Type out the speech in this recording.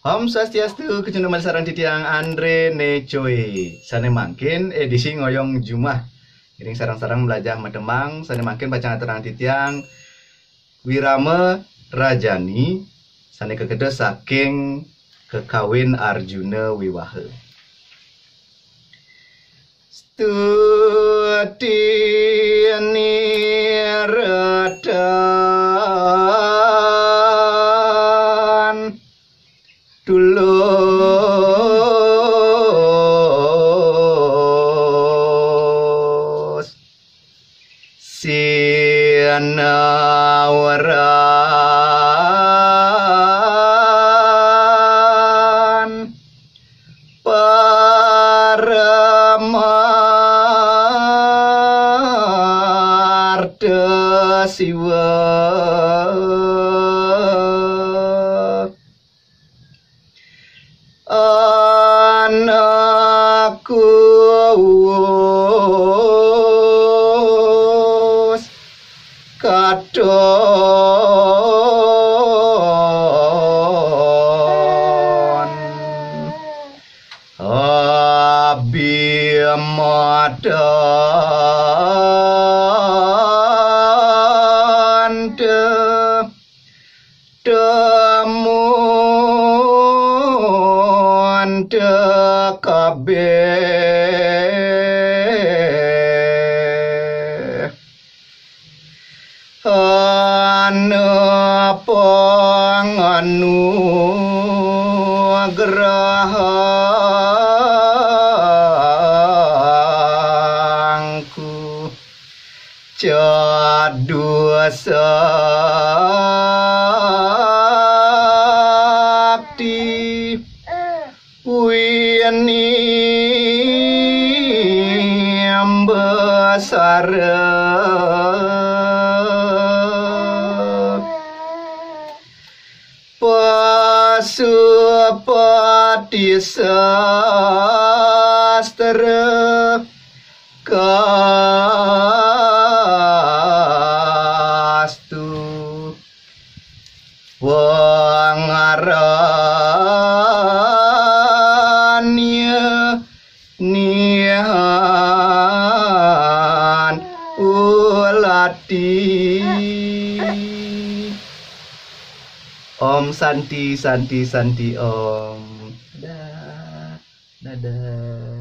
Om Swastiastu, kecundungan sarang titiang Andre Necoe. Sane mangkin edisi ngoyong Jumah. Giring sarang-sarang belajar medemang, sane mangkin bacaan terang titiang Wirama Rajani. Sane kegede saking kekawin Arjuna Wiwaha. Studi niradan tulus sinawaran paramarta siwa anakku wus katon abimadan temun kabeh anapanganu gerahangku jadu sakti wini besar pasupati sastra kastu wangaranya nihan ulati. Om Santi Santi Santi Om. Dadah. Dadah.